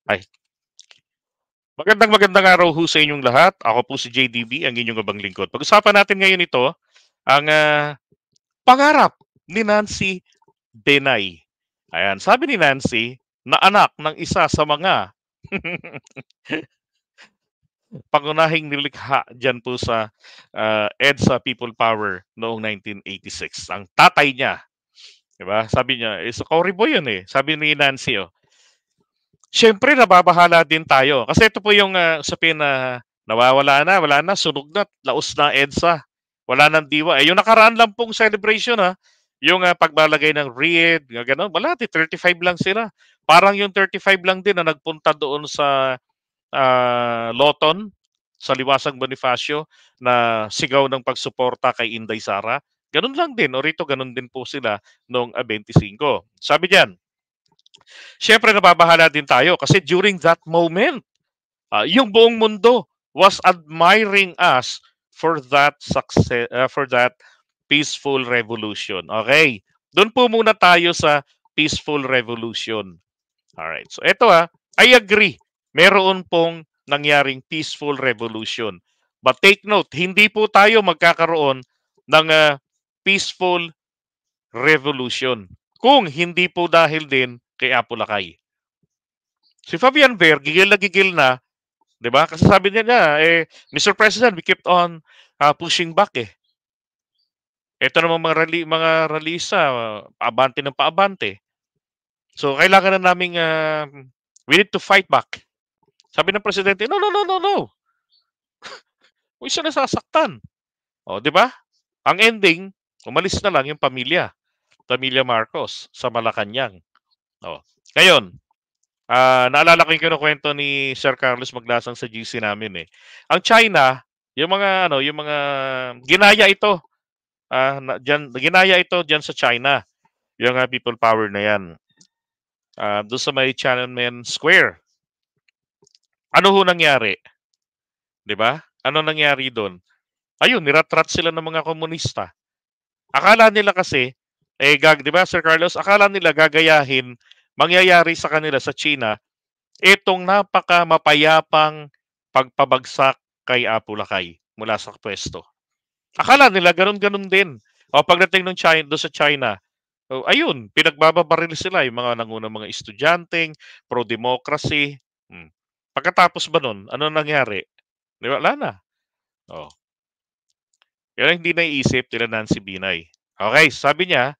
Ay, magandang araw ho sa inyong lahat. Ako po si JDB, ang inyong abang lingkod. Pag-usapan natin ngayon ito, ang pangarap ni Nancy Denay. Ayan, sabi ni Nancy, na anak ng isa sa mga pangunahing nilikha dyan po sa EDSA People Power noong 1986. Ang tatay niya, di ba? Sabi niya, is Cory Boy yun eh. Sabi ni Nancy, oh, siyempre nababahala din tayo. Kasi ito po yung usapin na nawawala na, wala na, sunog na, laos na EDSA. Wala nang diwa. Eh, yung nakaraan lang pong celebration ha, yung pagbalagay ng wreath, gano'n, wala, 35 lang sila. Parang yung 35 lang din na nagpunta doon sa Loton, sa Liwasang Bonifacio, na sigaw ng pagsuporta kay Inday Sara. Ganun lang din, o rito ganun din po sila noong 25. Sabi diyan, siyempre nababahala din tayo kasi during that moment, yung buong mundo was admiring us for that success, for that peaceful revolution. Okay? Doon po muna tayo sa peaceful revolution. All right. So ito I agree. Meron pong nangyaring peaceful revolution. But take note, hindi po tayo magkakaroon ng peaceful revolution kung hindi po dahil din kay Apo Lakay. Si Fabian Ver, gigil na gigil na, 'di ba? Kasi sabi niya, Mr. President, we kept on pushing back eh. Ito naman mga ralisa, paabante ng paabante. So kailangan na naming we need to fight back. Sabi ng presidente, no, no, no, no, no. Huwag siya nasasaktan. O, di ba? Ang ending, umalis na lang yung pamilya Marcos sa Malacanang. O. Ngayon, naalala ko yung kinukwento ni Sir Carlos Maglasang sa GC namin eh. Ang China, yung mga ginaya ito. Ginaya ito diyan sa China. Yung people power na yan. Doon sa may Tiananmen Square. Ano ho nangyari? 'Di ba? Ano nangyari doon? Ayun, niratrat sila ng mga komunista. Akala nila kasi, 'di ba Sir Carlos, akala nila gagayahin, mangyayari sa kanila sa China, itong napaka mapayapang pagpabagsak kay Apo Lakay mula sa pwesto. Akala nila ganun-ganun din. O pagdating ng China, doon sa China, ayun, pinagbababaril sila yung mga nangunang mga estudyanteng, pro-democracy. Hmm. Pagkatapos ba nun, ano nangyari? Di ba? Wala na. Oh. Yan ang hindi naiisip nila Nancy Binay. Okay, sabi niya,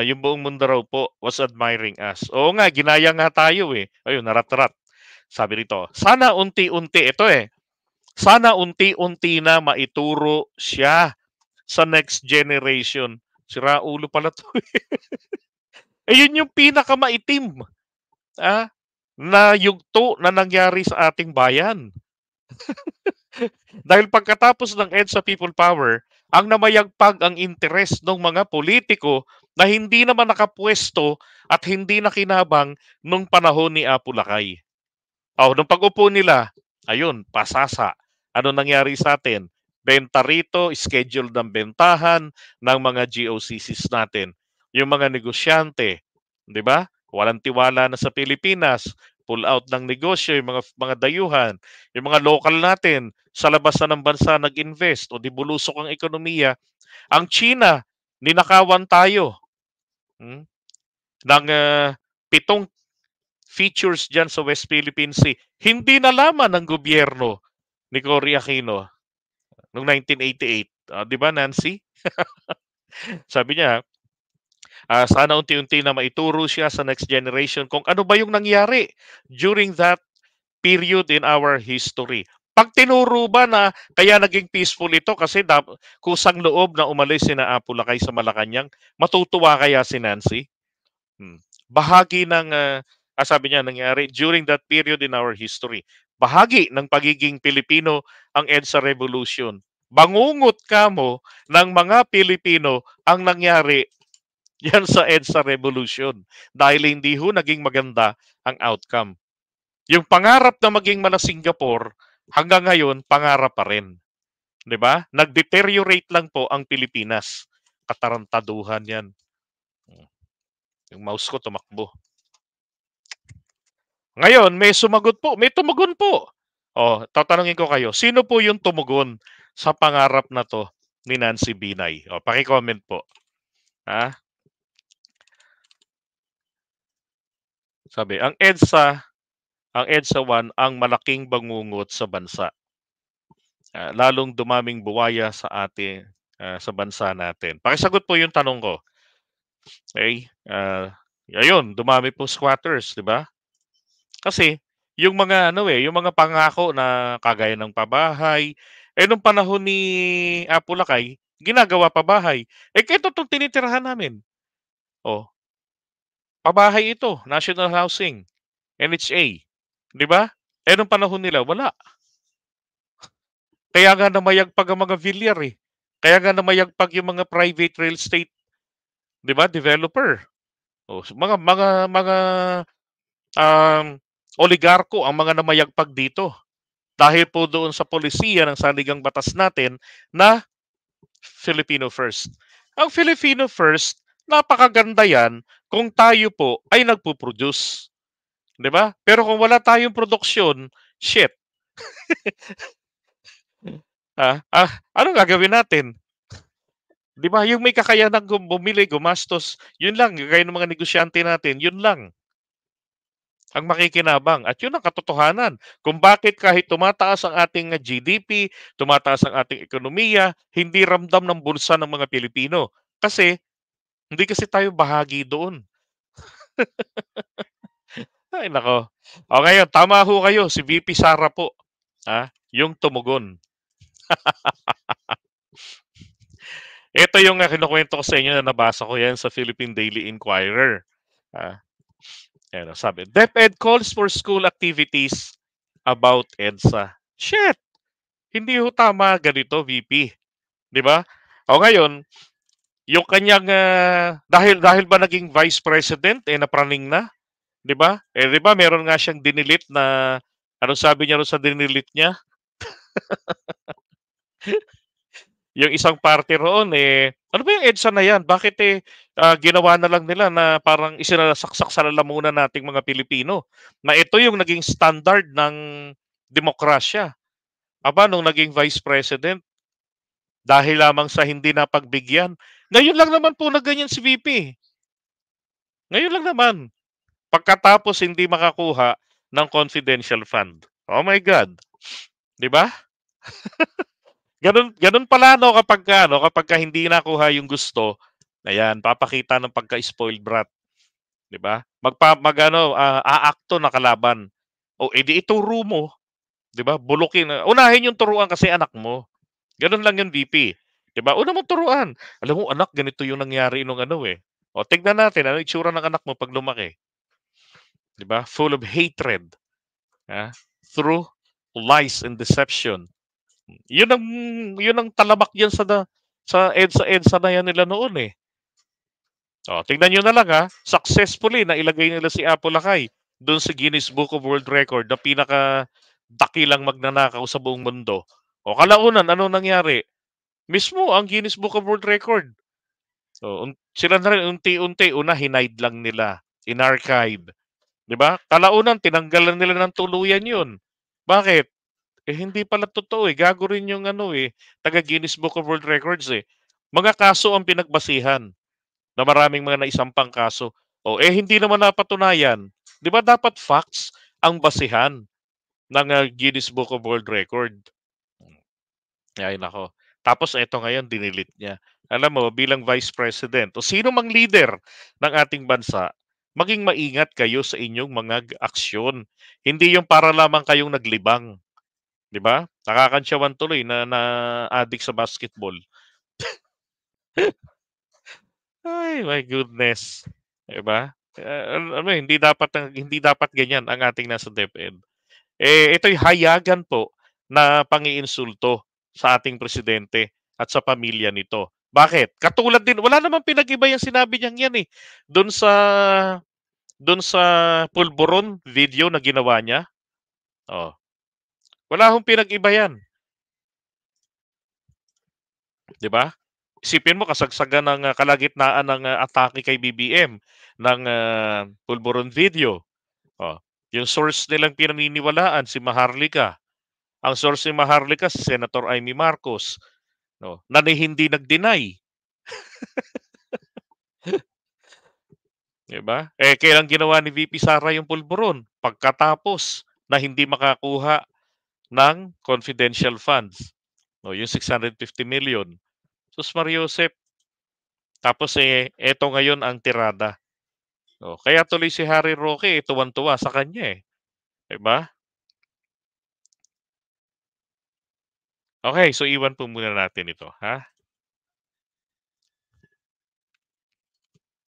yung buong mundo raw po was admiring us. Oo nga, ginaya nga tayo eh. Ayun, narat-rat. Sabi rito, sana unti-unti, ito sana unti-unti na maituro siya sa next generation. Sira ulo pala to. Yun yung pinakamaitim na yugto na nangyari sa ating bayan. Dahil pagkatapos ng EDSA People Power, ang namayagpag ang interes ng mga politiko na hindi naman nakapwesto at hindi nakinabang nung panahon ni Apo Lakay. Nung pag-upo nila, ayun, pasasa. Ano nangyari sa atin? Benta rito, schedule ng bentahan ng mga GOCCs natin. Yung mga negosyante, di ba? Walang tiwala na sa Pilipinas, pull out ng negosyo, yung mga dayuhan, yung mga local natin, sa labas na ng bansa nag-invest o di bulusok ang ekonomiya. Ang China, ninakawan tayo ng 7 features dyan sa West Philippine Sea. Hindi nalaman ng gobyerno ni Cory Aquino noong 1988. Di ba, Nancy? Sabi niya, sana unti-unti na maituro siya sa next generation kung ano ba yung nangyari during that period in our history. Pag tinuro ba na kaya naging peaceful ito kasi kusang loob na umalis si na Apo Lakay sa Malacanang, matutuwa kaya si Nancy? Bahagi ng, sabi niya, nangyari during that period in our history. Bahagi ng pagiging Pilipino ang EDSA Revolution. Bangungot ka mo ng mga Pilipino ang nangyari yan sa EDSA Revolution dahil hindi ho naging maganda ang outcome. Yung pangarap na maging mala Singapore, hanggang ngayon, pangarap pa rin. 'Di ba? Nag-deteriorate lang po ang Pilipinas. Katarantaduhan yan. Yung mouse ko tumakbo. Ngayon may sumagot po, may tumugon po. Oh, tatanungin ko kayo, sino po yung tumugon sa pangarap na 'to ni Nancy Binay? Oh, paki-comment po, ah. Sabi, ang EDSA 1 ang malaking bangungot sa bansa. Lalong dumaming buwaya sa atin, sa bansa natin. Pakisagot po yung tanong ko. Okay? Ayun, dumami po squatters, 'di ba? Kasi yung mga ano yung mga pangako na kagaya ng pabahay, nung panahon ni Apo Lakay, ginagawa pabahay. Ito 'tong tinitirahan namin. Oh, pabahay ito, National Housing, NHA, 'di ba? Nung panahon nila wala. Kaya nga namayagpag ang mga Villar, eh. Kaya nga namayagpag yung mga private real estate, 'di ba, developer. Oh, mga um, oligarko ang mga namayagpag dito. Dahil po doon sa polisiya ng saligang batas natin na Filipino First. Ang Filipino First, napakaganda yan kung tayo po ay nagpo-produce. 'Di ba? Pero kung wala tayong produksyon, shit. Anong gagawin natin? 'Di ba? Yung may kakayanan bumili, gumastos, yun lang, gaya ng mga negosyante natin, yun lang ang makikinabang. At yun ang katotohanan kung bakit kahit tumataas ang ating GDP, tumataas ang ating ekonomiya, hindi ramdam ng bulsa ng mga Pilipino. Kasi hindi kasi tayo bahagi doon. Ay nako. O ngayon, tama ho kayo, si VP Sara po. Yung tumugon. Ito yung kinukwento ko sa inyo na nabasa ko yan sa Philippine Daily Inquirer. Ah, sabi, DepEd calls for school activities about EDSA. Shit! Hindi ho tama ganito, VP. 'Di ba? O ngayon, yung kanyang dahil ba naging vice president napraning na, 'di ba? 'Di ba meron nga siyang dinilit na ano sabi niya ron sa dinilit niya? Yung isang parte roon ano ba yung EDSA na yan? Bakit ginawa na lang nila na parang isinasaksak sa lalamunan nating mga Pilipino na ito yung naging standard ng demokrasya. Aba, nung naging vice president, dahil lamang sa hindi napagbigyan. Ngayon lang naman po na ganyan si VP. Ngayon lang naman. Pagkatapos hindi makakuha ng confidential fund. Oh my God. 'Di ba? Ganun pala no kapag hindi nakuha yung gusto, ayan, papakita ng pagka-spoiled brat, 'di ba? Aakto na kalaban. O edi ituro mo, 'di ba? Bulukin. Unahin yung turuan kasi anak mo. Ganun lang yung VP. 'Di ba? Una mong turuan. Alam mo anak, ganito yung nangyari nung ano eh. O tignan natin ano itsura ng anak mo pag lumaki. 'Di ba? Full of hatred. Ah, through lies and deception. Yun ang yun ang talamak diyan sa EDSA na yan nila noon eh. O, tingnan niyo na lang successfully na ilagay nila si Apo Lakay doon sa Guinness Book of World Record na pinaka dakilang magnanakaw sa buong mundo. O kalaunan ano nangyari? Mismo ang Guinness Book of World Record. So, sila na rin unti-unti una hinide lang nila, in-archive, 'di ba? Kalaunan tinanggalan nila ng tuluyan 'yun. Bakit? Hindi pala totoo gago rin yung taga Guinness Book of World Records Mga kaso ang pinagbasihan na maraming mga naisampang kaso. Hindi naman napatunayan. 'Di ba dapat facts ang basihan ng Guinness Book of World Record? Ay nako. Tapos eto ngayon dinilit niya. Alam mo bilang Vice President o sino mang leader ng ating bansa, maging maingat kayo sa inyong mga aksyon. Hindi yung para lamang kayong naglibang. 'Di ba? Nakakantsawan tuloy na-addict sa basketball. Ay, my goodness. 'Di ba? Hindi dapat ganyan ang ating nasa DepEd. Ito'y hayagan po na pangiinsulto sa ating presidente at sa pamilya nito. Bakit? Katulad din wala namang pinag-iba yang sinabi niyang 'yan do'n sa pulburon video na ginawa niya. Oh, wala hong pinag-iba 'yan. 'Di ba? Isipin mo kasagsagan ng kalagitnaan ng atake kay BBM ng pulburon video. Oh. Yung source nilang pinaniniwalaan si Maharlika. Ang source ni Maharlika si Senator Amy Marcos, 'no, na hindi nag-deny, 'di ba? Eh, kailan ginawa ni VP Sara yung pulburon? Pagkatapos na hindi makakuha ng confidential funds, no, yung 650 million. Sus Mariosep, tapos, eto ngayon ang tirada. Oh, kaya tuloy si Harry Roque, tuwang-tuwa sa kanya, 'di ba? Okay, so iwan po muna natin ito, ha?